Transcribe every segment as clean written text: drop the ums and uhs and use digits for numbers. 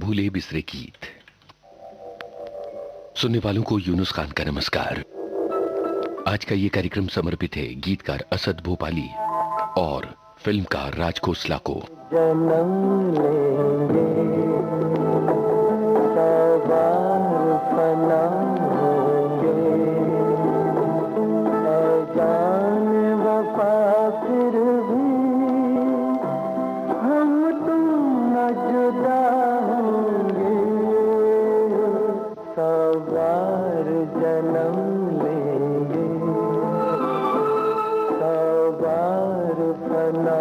भूले बिसरे गीत। सुनने वालों को यूनुस खान का नमस्कार। आज का ये कार्यक्रम समर्पित है गीतकार असद भोपाली और फिल्मकार राज खोसला को। जन्म लेंगे सवार फना होंगे, ऐ जान वफा फिर भी हम तुम न जुदा होंगे। सवार जन्म लेंगे सवार फना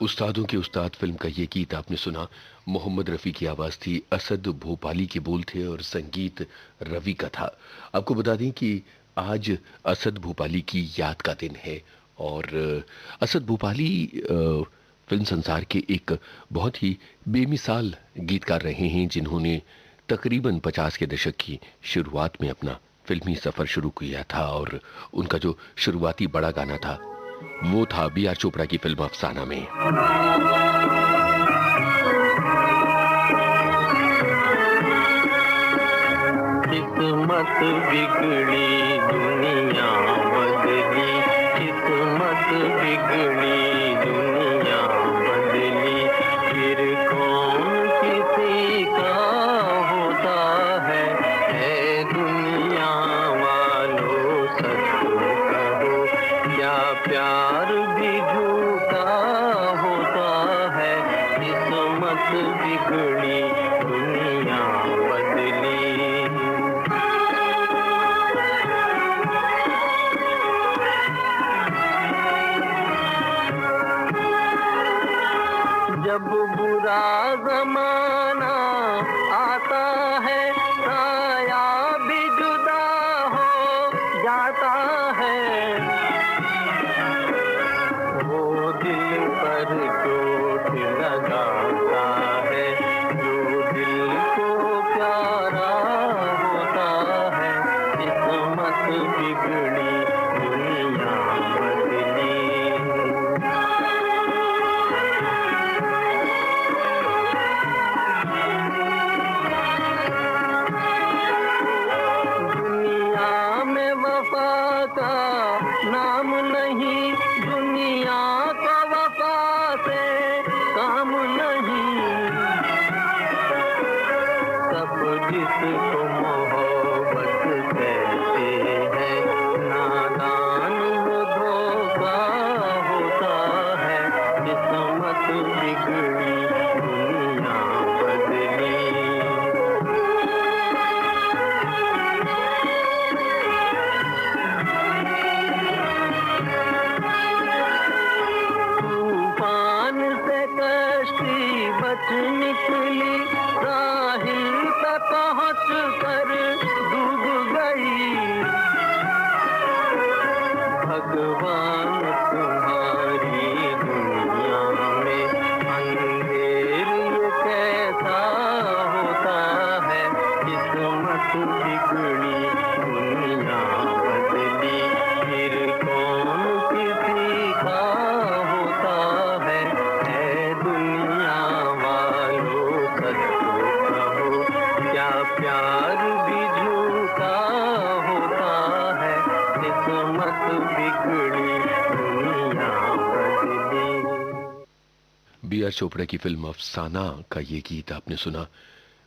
उस्तादों के उस्ताद फिल्म का ये गीत आपने सुना। मोहम्मद रफ़ी की आवाज़ थी, असद भोपाली के बोल थे और संगीत रवि का था। आपको बता दें कि आज असद भोपाली की याद का दिन है और असद भोपाली फिल्म संसार के एक बहुत ही बेमिसाल गीतकार रहे हैं, जिन्होंने तकरीबन 50 के दशक की शुरुआत में अपना फिल्मी सफ़र शुरू किया था और उनका जो शुरुआती बड़ा गाना था वो था B.R. चोपड़ा की फिल्म अफसाना में। किस्मत बिगड़ी दुनिया बदली, किस्मत बिगड़ी दुनिया बदली, फिर कौन किसी का होता है। ऐ दुनिया वालों सच कहो, क्या प्यार भी झूठा होता है। किस्मत बिगड़ी दुनिया बदली। जब बुरा जमाना आता है, साया भी जुदा हो जाता है। वो दिल पर चोट लगाता है, जो दिल को प्यारा होता है। किस्मत बिगड़ी दुनिया बदली। किस्मत बिगड़ी दुनिया बदली। तूफान से कश्ती बच निकली, साहिल पे पहुंच कर डूब गई। भगवान तुम्हारी दुनिया में अंधेर ये कैसा होता है, किस्मत बिगड़ी दुनिया बदली, फिर कौन किसी का होता है। ऐ दुनिया वालों सच तो कहो, क्या प्यार भी झूठा होता है, किस्मत बिगड़ी दुनिया बदली। B.R. चोपड़ा की फिल्म अफसाना का ये गीत आपने सुना।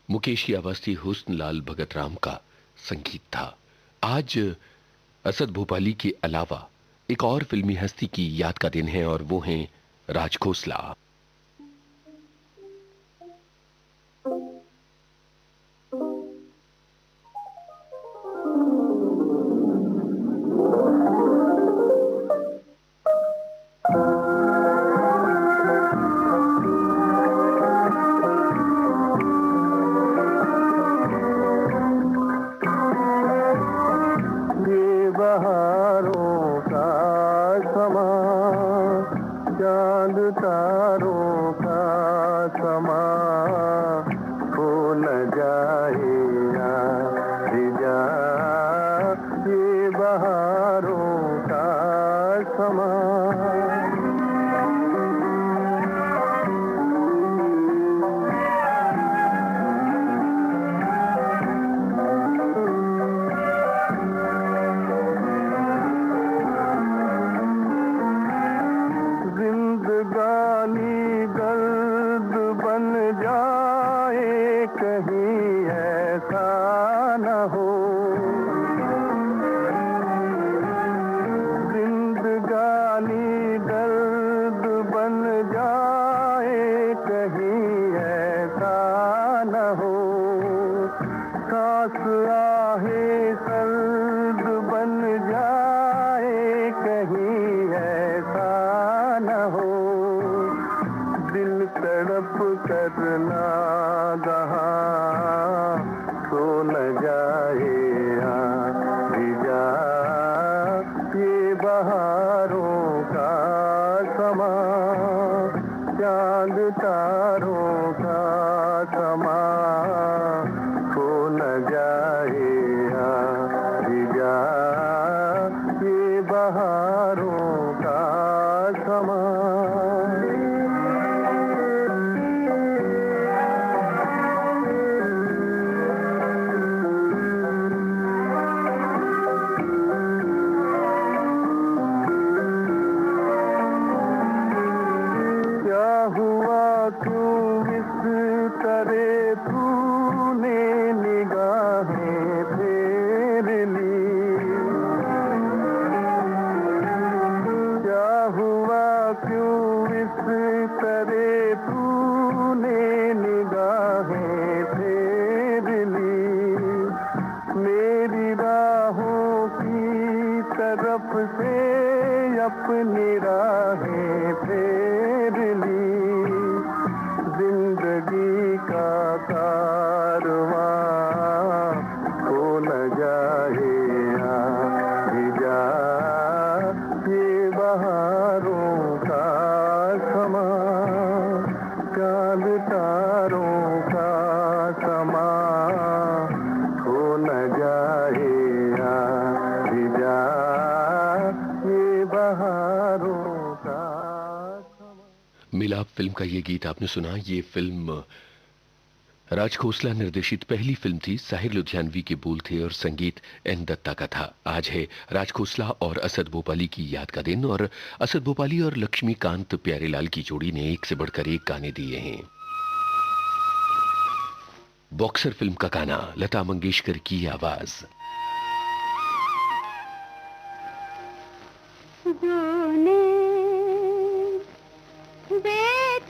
मुकेश की आवाज थी, हुस्न लाल भगत राम का संगीत था। आज असद भोपाली के अलावा एक और फिल्मी हस्ती की याद का दिन है और वो हैं राज खोसला। ये बहारों का समा, चांद तारों का समा, खो न जाए ना जा, ये बहारों का समा। जिंदगानी दर्द बन जाए कहीं ऐसा न हो, जिंदगानी दर्द बन जाए कहीं ऐसा न हो, सांस आहे सर्द बन जाए कहीं ऐसा न हो, दिल तड़प करना गहा सो न जाए जा, ये बहारों का समा, चांद तारों का समा, खो न जाए जा, ये बहारों का समा। क्या हुआ क्यों इस तरह तूने निगाहें फेर ली, क्या हुआ क्यों इस तरह तूने निगाहें फेर ली, मेरी राहों की तरफ से अपनी राहें फेर ली, जिंदगी का कारवां खो न जाए जा, ये बहारों का समा, चांद तारों का समा, खो न जाए जा, ये बहारों का समा। मिलाप फिल्म का ये गीत आपने सुना। ये फिल्म राज खोसला निर्देशित पहली फिल्म थी। साहिर लुधियानवी के बोल थे और संगीत एन दत्ता का था। आज है राज खोसला और असद भोपाली की याद का दिन और असद भोपाली और लक्ष्मीकांत प्यारेलाल की जोड़ी ने एक से बढ़कर एक गाने दिए हैं। बॉक्सर फिल्म का गाना, लता मंगेशकर की आवाज। बेताब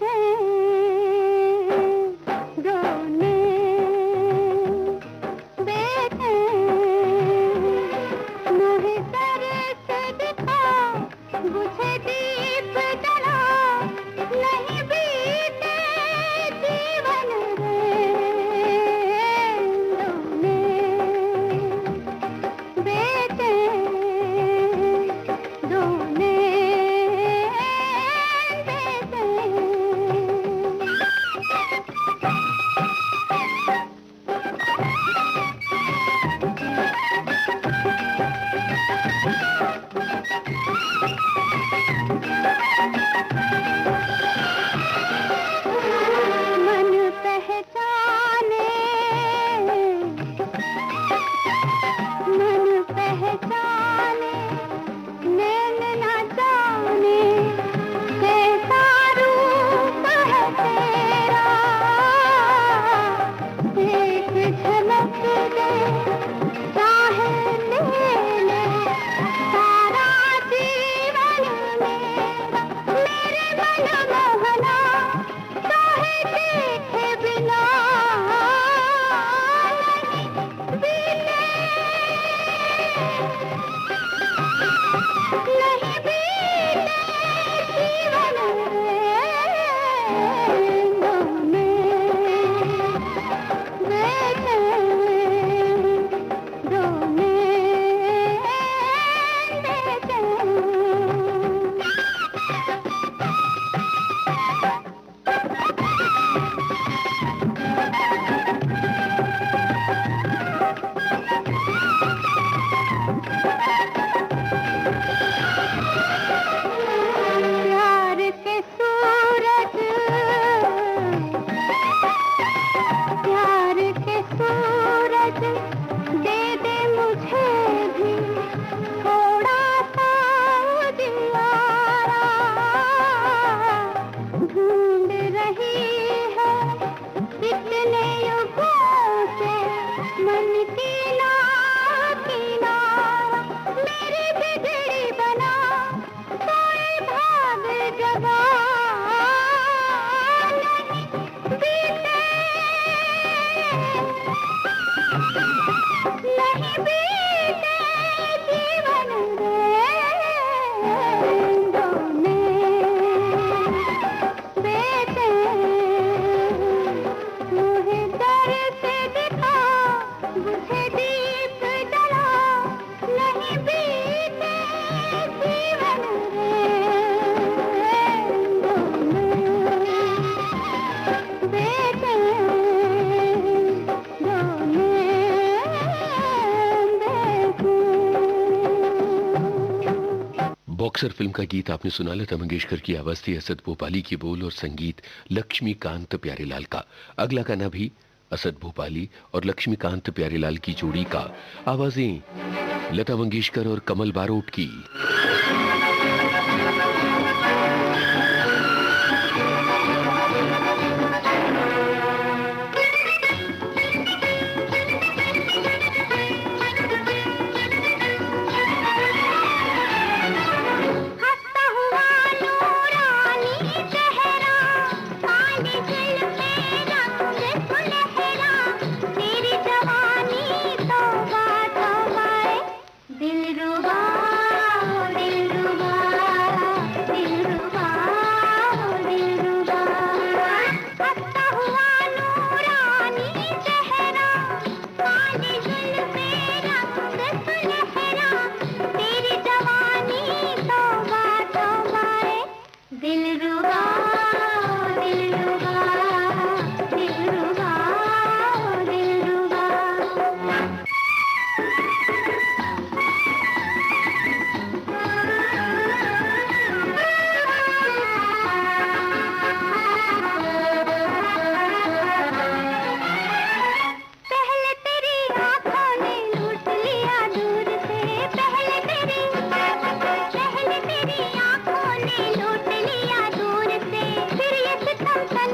मन पहचाने, मन पहचाने, नैन न जाने कैसा रूप है तेरा, एक झलक दे चाहे ले ले सारा जीवन मेरा, मेरे मन मोहना चाहे देखे बिना नहीं बीते, नहीं बीते जीवन रैनों में, बैठे रोने देते। प्यार के सूरज, प्यार के सूरज दे दे मुझे भी थोड़ा सा उजियारा, ढूंढ रही है कितने युगों से मन की ना किनारा, मेरी बिगड़ी बना कोई भाग जगा नहीं बीते, नहीं बीते जीवन रैनों में, बेटे मुझे डर से दिखा बुझे दीप जला, नहीं बीते जीवन रैनों में, बेटे रोने देते। बॉक्सर फिल्म का गीत आपने सुना, लता मंगेशकर की आवाज थी, असद भोपाली की बोल और संगीत लक्ष्मीकांत प्यारेलाल का। अगला गाना भी असद भोपाली और लक्ष्मीकांत प्यारेलाल की जोड़ी का, आवाजें लता मंगेशकर और कमल बारोट की। हंसता हुआ नूरानी चेहरा, काली जुल्फे रंग सुनहरा, तेरी जवानी तौबा तौबाए, दिलरुबा दिलरुबा दिलरुबा दिलरुबा। हंसता हुआ नूरानी चेहरा, काली जुल्फे रंग सुनहरा, तेरी जवानी तौबा तौबाए, दिलरुबा दिलरुबा दिलरुबा दिलरुबा। पहले तेरी आँखों ने लूट लिया दूर से, पहले तेरी आँखों ने लूट लिया दूर से, फिर ये सितम तन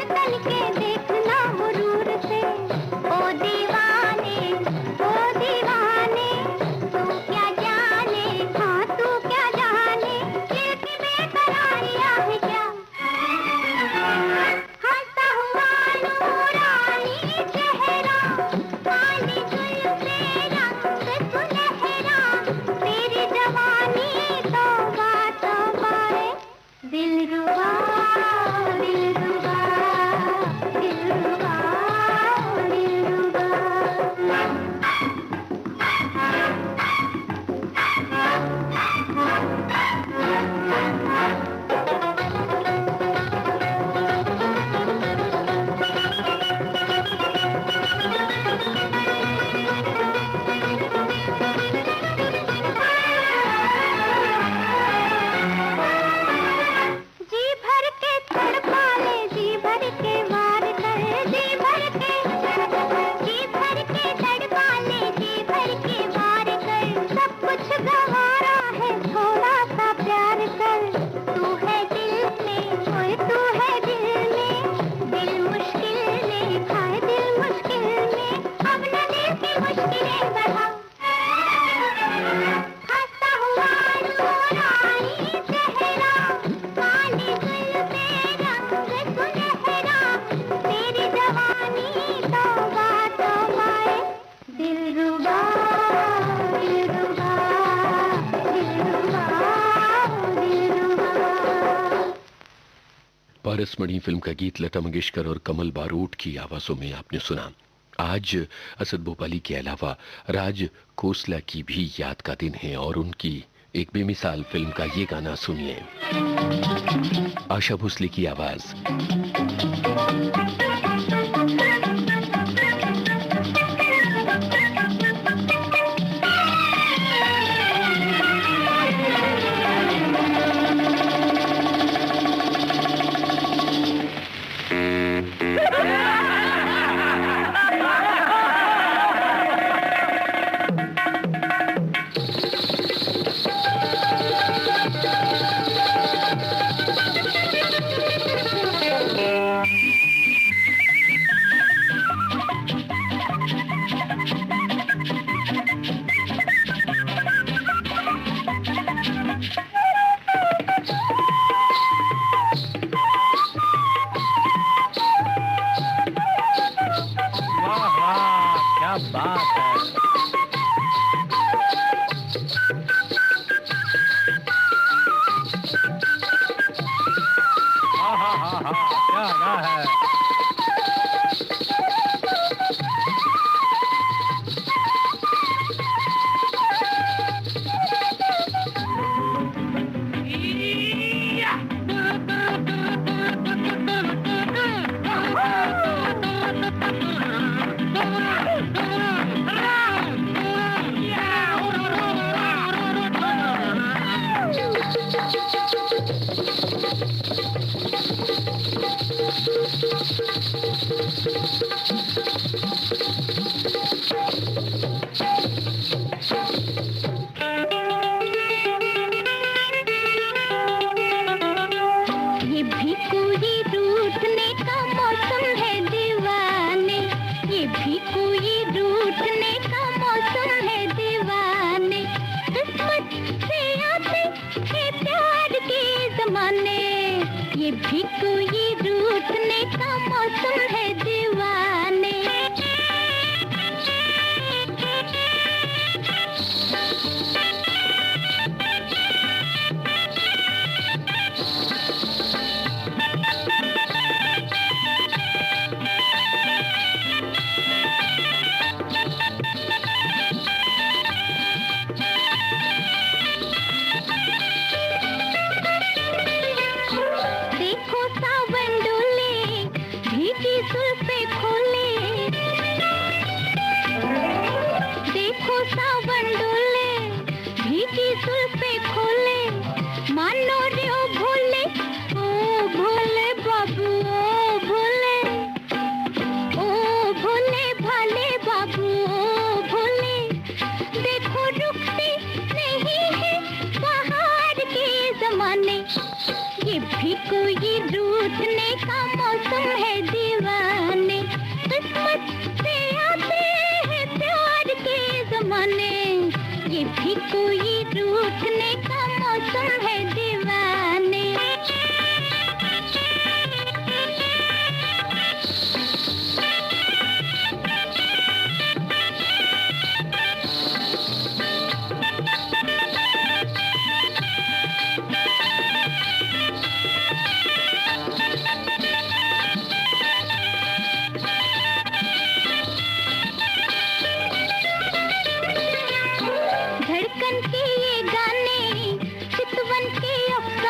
पारसमणि फिल्म का गीत लता मंगेशकर और कमल बारोट की आवाजों में आपने सुना। आज असद भोपाली के अलावा राज खोसला की भी याद का दिन है और उनकी एक बेमिसाल फिल्म का ये गाना सुनिए। आशा भोसले की आवाज। वाह वाह, क्या बात है। हाँ हाँ हाँ हाँ, क्या गा है। ये भी कोई रूठने का मौसम है दीवाने, ये भी कोई रूठने का मौसम है दीवाने। किस्मत से आते हैं प्यार के जमाने, ये भी कोई रूठने का मौसम है दीवाने। देखो सावन डोले, भीगी जुल्फे खोले। देखो सावन डोले, भीगी जुल्फे खोले। मानो रे ओ भोले, ओ भोले बाबू, ओ भोले, ओ भोले भाले बाबू, ओ भोले। देखो रुकते नहीं है बाहर के जमाने, ये भी कोई रूठने का मौसम है दीवाने। किस्मत से आते हैं प्यार के जमाने, ये भी कोई रूठने का मौसम है दीवाने। धड़कन के ये गाने, चितवन के अफसाने।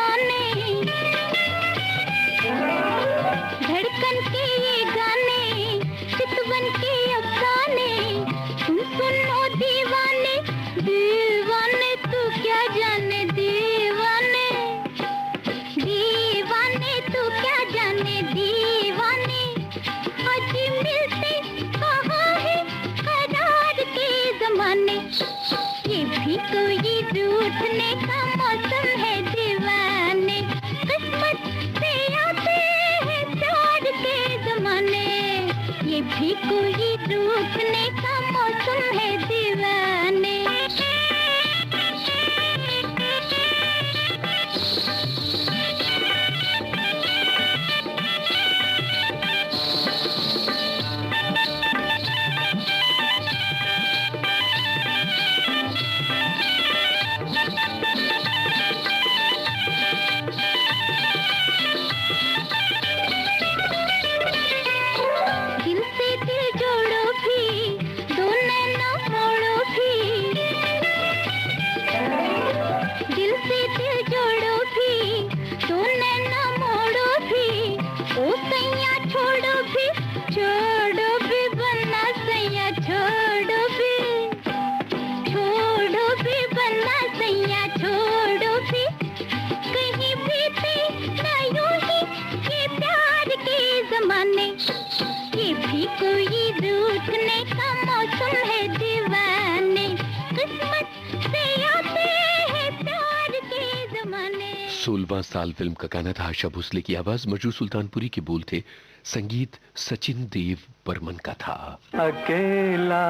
रूठने का मौसम है दीवाने, किस्मत से आते हैं प्यार के जमाने। 16वां साल फिल्म का गाना था। आशा भोसले की आवाज, मजरू सुल्तानपुरी के बोल थे, संगीत सचिन देव बर्मन का था। अकेला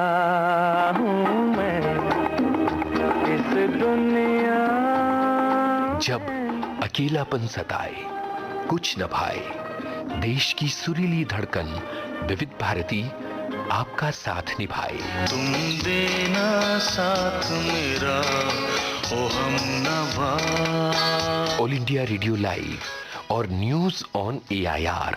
हूँ मैं इस दुनिया, जब अकेलापन सताए, कुछ न भाए, देश की सुरीली धड़कन विविध भारती आपका साथ निभाए। तुम देना साथ मेरा ओ हमनवा। ऑल इंडिया रेडियो लाइव और न्यूज ऑन AIR,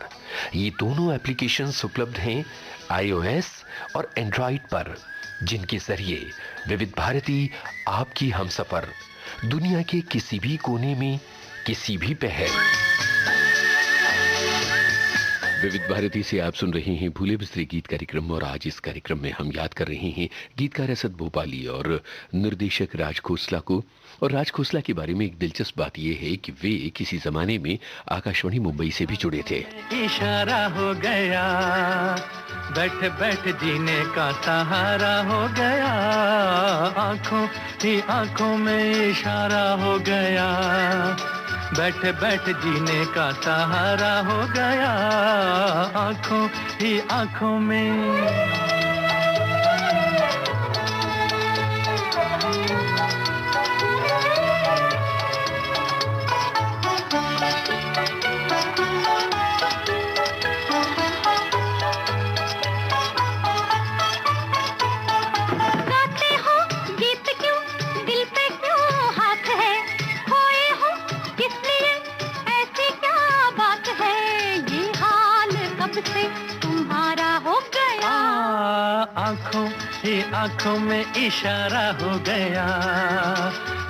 ये दोनों एप्लीकेशंस उपलब्ध हैं iOS और एंड्रॉइड पर, जिनके जरिए विविध भारती आपकी हमसफर दुनिया के किसी भी कोने में किसी भी पहर। विविध भारती से आप सुन रहे हैं भूले बिसरे गीत कार्यक्रम, और आज इस कार्यक्रम में हम याद कर रहे हैं गीतकार असद भोपाली और निर्देशक राज खोसला को। और राज खोसला के बारे में एक दिलचस्प बात यह है कि वे किसी जमाने में आकाशवाणी मुंबई से भी जुड़े थे। इशारा हो गया, बैठ बैठ जीने का सहारा हो गया, आंखों ही आंखों में इशारा हो गया, बैठ बैठ जीने का सहारा हो गया, आंखों ही आंखों में। आंखों ही आंखों में इशारा हो गया,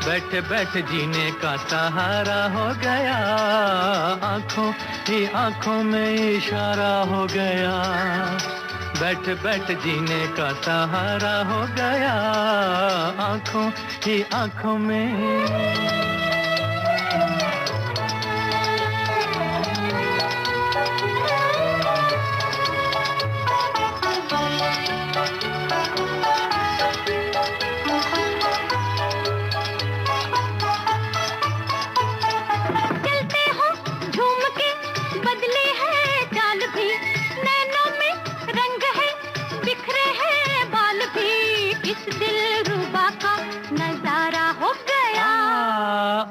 बैठ बैठ जीने का सहारा हो गया, आंखों ही आंखों में इशारा हो गया, बैठ बैठ जीने का सहारा हो गया, आंखों ही आंखों में।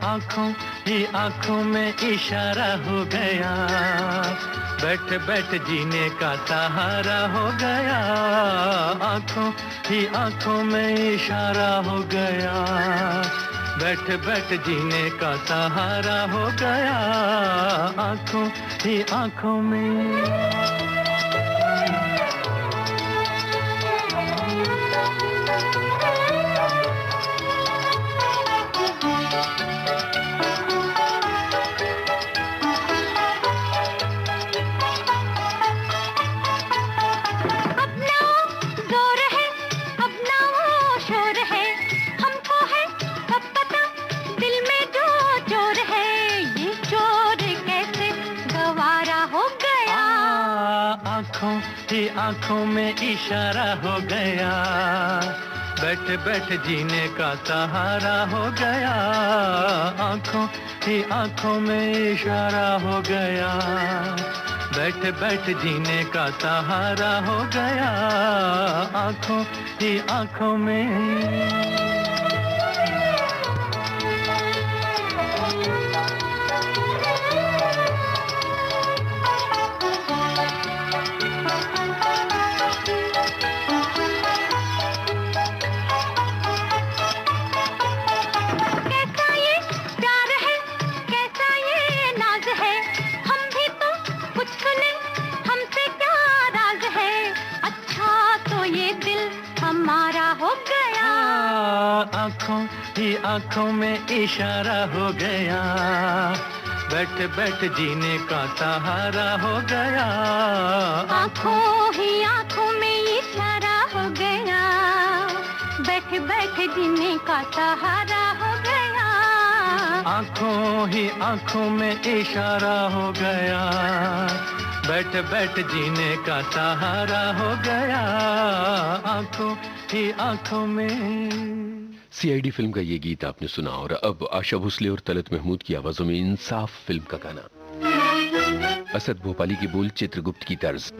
आंखों ही आंखों में इशारा हो गया, बैठ बैठ जीने का सहारा हो गया, आंखों ही आंखों में इशारा हो गया, बैठ बैठ जीने का सहारा हो गया, आंखों ही आंखों में। आंखों में इशारा हो गया, बैठ बैठ जीने का सहारा हो गया, आंखों ही आंखों में इशारा हो गया, बैठ बैठ जीने का सहारा हो गया, आंखों ही आंखों में। आंखों ही आंखों में इशारा हो गया, बैठ बैठ जीने का सहारा हो गया, आंखों ही आंखों में इशारा हो गया, बैठ बैठ जीने का सहारा हो गया, आंखों ही आंखों में इशारा हो गया, बैठ बैठ जीने का सहारा हो गया, आंखों ही आंखों में। सीआईडी फिल्म का ये गीत आपने सुना और अब आशा भोसले और तलत महमूद की आवाजों में इंसाफ फिल्म का गाना। असद भोपाली की बोल, चित्रगुप्त की तर्ज।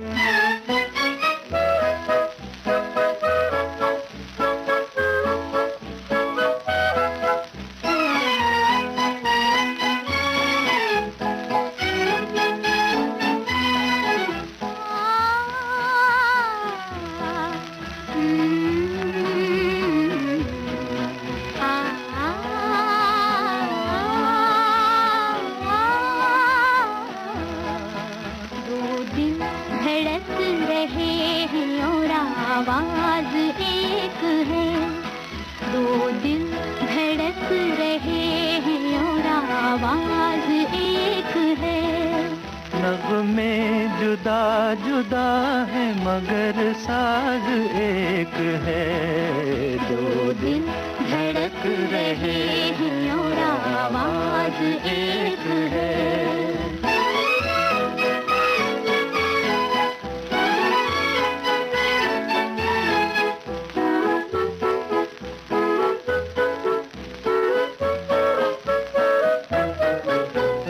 आवाज एक है, दो दिल धड़क रहे हैं और आवाज एक है। नग़्मे जुदा जुदा है मगर साज एक है, दो दिल धड़क रहे हैं और आवाज एक है।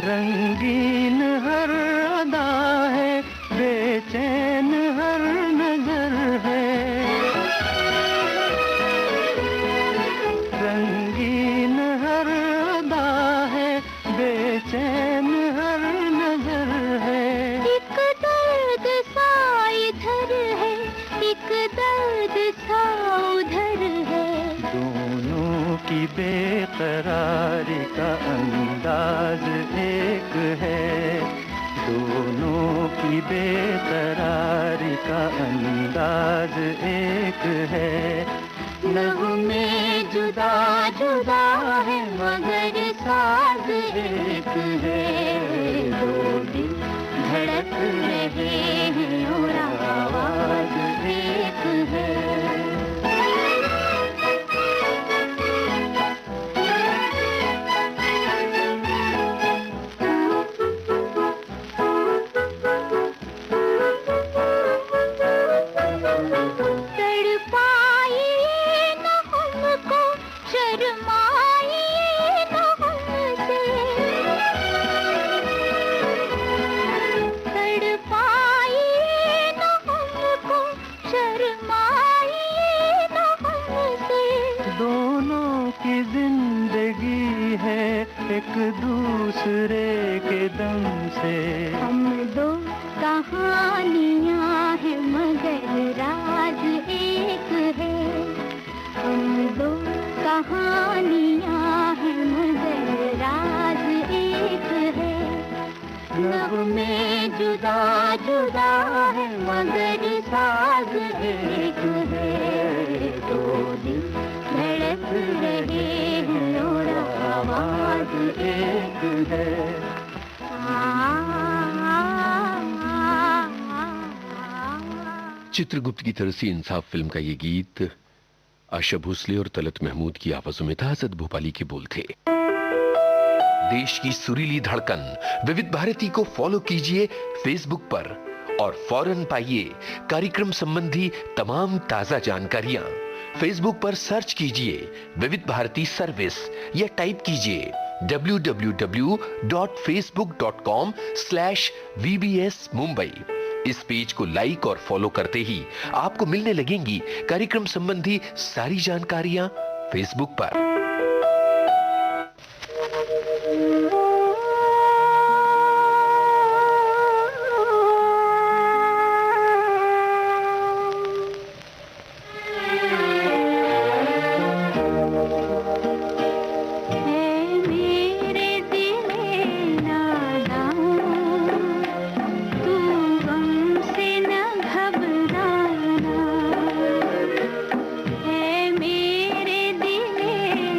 रंगीन हर अदा है, बेचैन हर नजर है, रंगीन हर अदा है, बेचैन हर नजर है। एक दर्द सा इधर है, एक दर्द सा उधर है, दोनों की बेकरारी का अंदाज एक है, दोनों की बेकरारी का अंदाज एक है। नग़्मे जुदा जुदा है मगर साज एक है, दो दिल धड़क रहे हैं और आवाज एक है। एक दूसरे के दम से हम दो कहानियाँ हैं मगर राज एक है, हम दो कहानियाँ हैं मगर राज एक है। नग़्मे जुदा जुदा है मगर साज एक है, दो दिल धड़क रहे हैं और आवाज एक है। चित्रगुप्त की तरफ से इंसाफ फिल्म का ये गीत आशा भोसले और तलत महमूद की आवाजों में था। असद भोपाली के बोल थे। देश की सुरीली धड़कन विविध भारती को फॉलो कीजिए फेसबुक पर और फौरन पाइए कार्यक्रम संबंधी तमाम ताजा जानकारियां। फेसबुक पर सर्च कीजिए विविध भारती सर्विस या टाइप कीजिए www.facebook.com/VBS Mumbai। इस पेज को लाइक और फॉलो करते ही आपको मिलने लगेंगी कार्यक्रम संबंधी सारी जानकारियां फेसबुक पर। मेरे दिले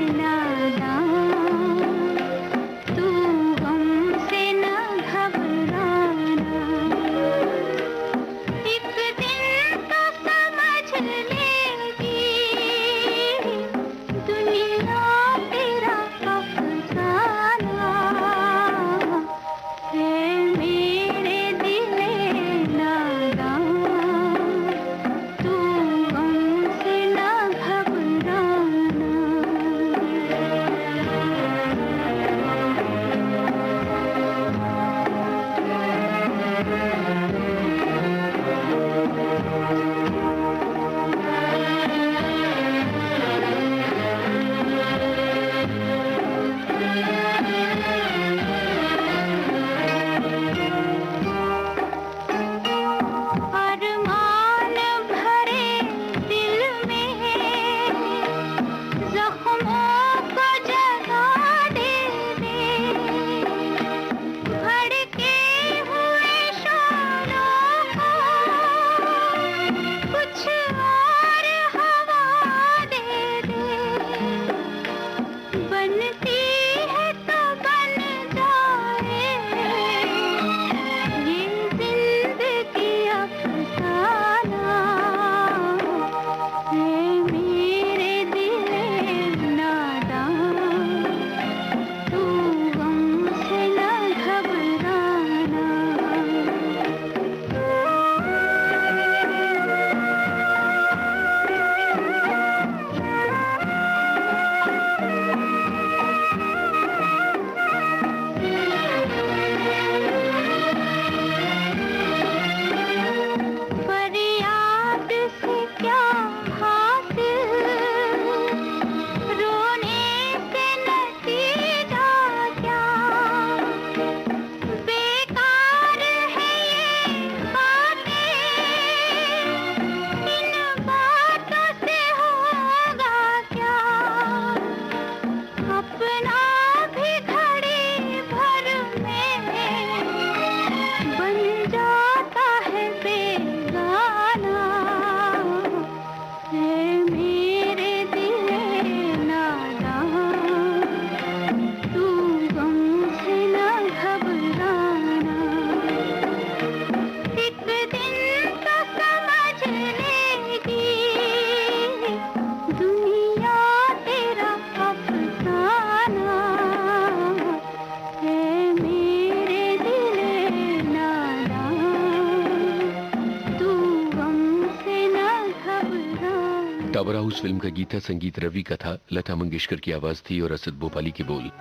टावर हाउस फिल्म का गीत है, संगीत रवि का था, लता मंगेशकर की आवाज थी और असद भोपाली के बोल।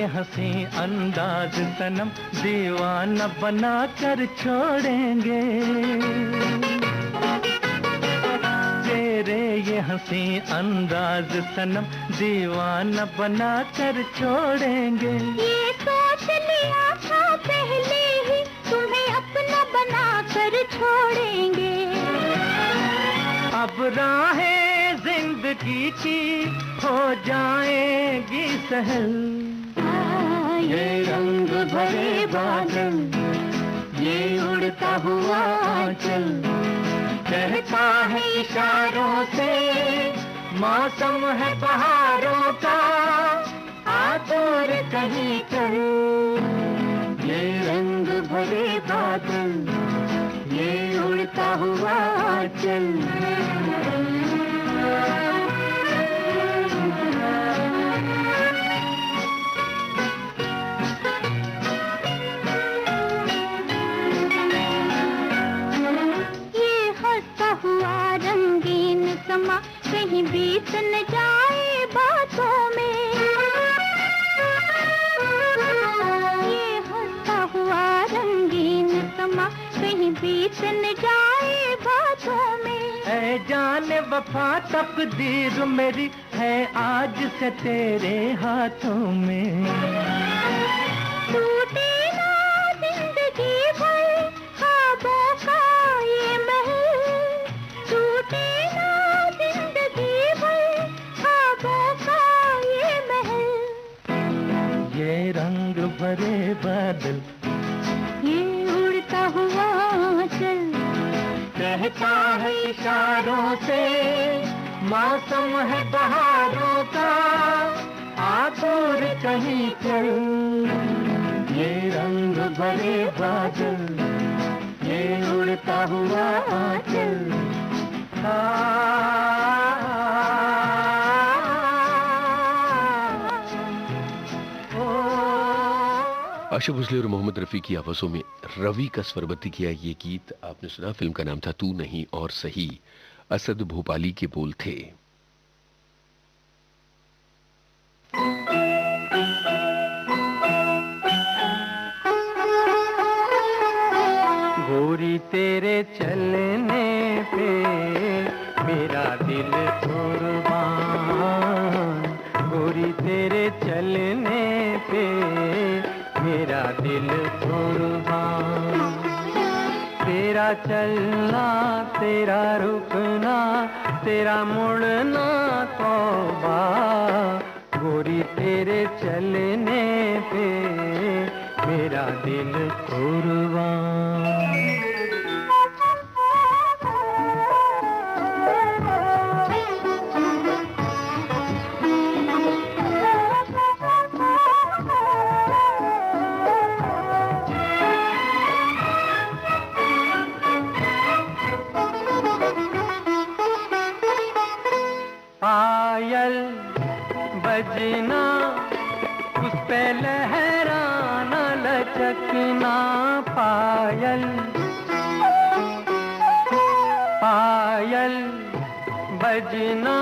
हंसी अंदाज सनम दीवाना बना कर छोड़ेंगे, तेरे ये हंसी अंदाज सनम दीवाना बना कर छोड़ेंगे। ये सोच लिया था पहले ही तुम्हें अपना बना कर छोड़ेंगे। अब राहें जिंदगी की हो जाएगी सहल, ये रंग भरे बादल, ये उड़ता हुआ आंचल, कहता है इशारों से मौसम है बहारों का, आ दूर कहीं चल। ये रंग भरे बादल, ये उड़ता हुआ आंचल। समा कहीं बीत न जाए बातों में, ये हंसता हुआ रंगीन समा कहीं बीत न जाए बातों में। ऐ जाने वफा तकदीर मेरी है आज से तेरे हाथों में, टूटे ना जिंदगी भर ख्वाबों का ये महल, टूटे रंग भरे बादल, ये उड़ता हुआ आंचल, कहता है इशारों से मौसम है बहारों का, आ दूर कहीं चल। ये रंग भरे बादल, ये उड़ता हुआ आंचल। आशा भोसले और मोहम्मद रफी की आवाजों में रवि का स्वरबद्ध किया ये गीत आपने सुना। फिल्म का नाम था तू नहीं और सही, असद भोपाली के बोल थे। गोरी तेरे चलने पे मेरा दिल कुर्बान, गोरी तेरे चलने पे मेरा दिल कुर्बान, तेरा चलना तेरा रुकना तेरा मुड़ना तौबा, गोरी तेरे चलने पे मेरा दिल कुर्बान। पायल बजना उस पे लहराना लचकना, पायल पायल बजना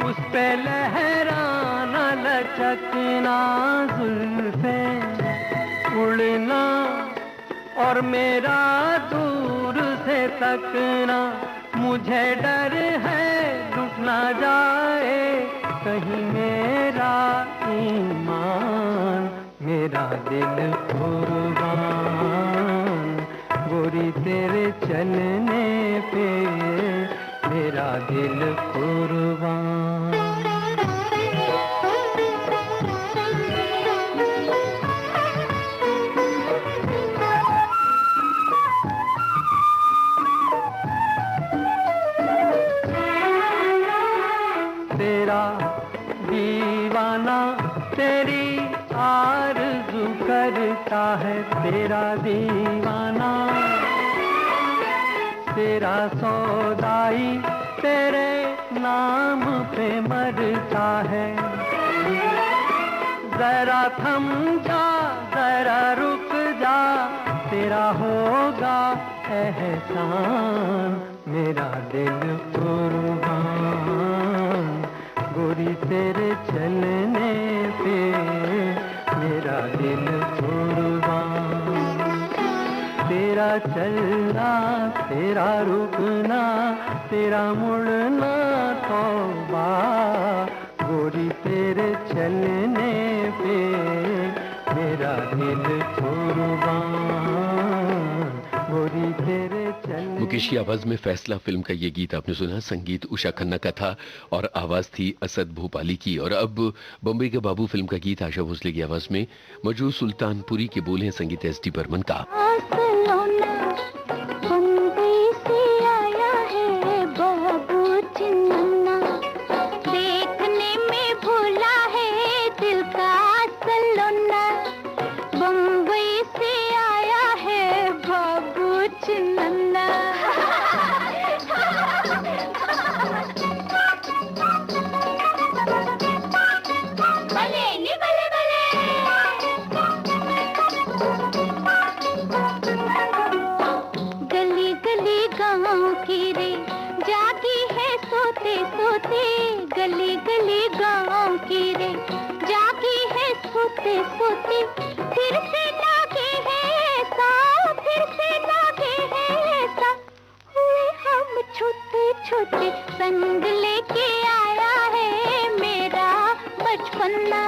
उस पे लहराना लचकना, जुल्फे उड़ना और मेरा दूर से तकना, मुझे डर है ना जाए कहीं मेरा ईमान, मेरा दिल कुर्बान गोरी तेरे चलने पे, मेरा दिल कुर्बान। तेरा दीवाना तेरी आरज़ू करता है, तेरा दीवाना तेरा सौदाई तेरे नाम पे मरता है। जरा थम जा जरा रुक जा, तेरा होगा एहसान, मेरा दिल कुर्बान गोरी तेरे चलने पे, मेरा दिल कुर्बान। तेरा चलना तेरा रुकना तेरा मुड़ना तौबा, गोरी तेरे चलने पे, मेरा दिल कुर्बान गोरी तेरे चलने। मुकेश की आवाज में फैसला फिल्म का ये गीत आपने सुना, संगीत उषा खन्ना का था और आवाज थी असद भोपाली की। और अब बम्बई के बाबू फिल्म का गीत आशा भोसले की आवाज में, मजरू सुल्तानपुरी के बोले हैं, संगीत एस.डी. बर्मन का। गली गली गाँव की रे जागी है सोते सोते, फिर से लागे है ऐसा, फिर से लागे है ऐसा, हुए हम छोटे छोटे, संग लेके आया है मेरा बचपना,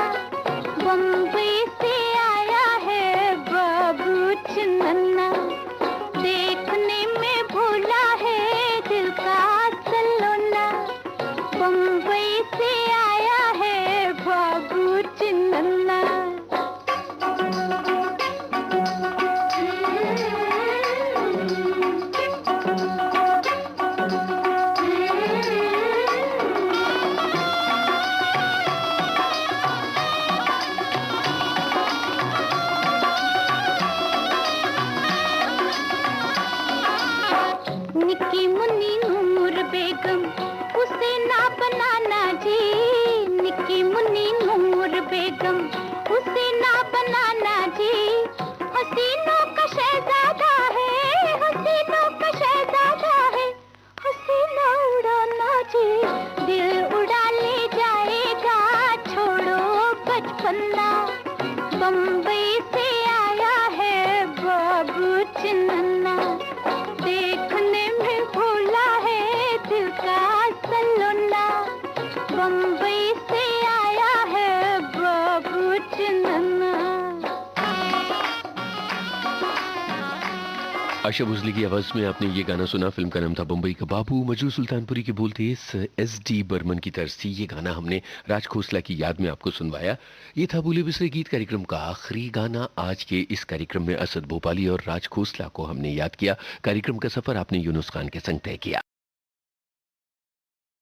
बम्बई से आया है बाबू चन्ना, देखने में भूला है दिल का सलोना, बम्बई से आया है बाबू चन्ना। निकी मुन्नी नूर बेगम उसे ना बनाना जी, निकी मुन्नी नूर बेगम उसे ना बनाना जी, हसीनों का शहजादा है, हसीनों का शहजादा है, हसीना उड़ाना जी, दिल उड़ा ले जाएगा छोड़ो बचपना, बम्बई से आया है बाबू चन्ना, देखने में भूला है दिल का सलोना, बम्बई से आया है बाबू चन्ना। आशा भोसले की आवाज में आपने ये गाना सुना, फिल्म का नाम था बम्बई का बाबू, मजरू सुल्तानपुरी के बोल थे एस.डी. बर्मन की तरफ से। ये गाना हमने राज खोसला की याद में आपको सुनवाया। ये था बोले बिसरे गीत कार्यक्रम का आखिरी गाना। आज के इस कार्यक्रम में असद भोपाली और राज खोसला को हमने याद किया। कार्यक्रम का सफर आपने यूनुस खान के संग तय किया।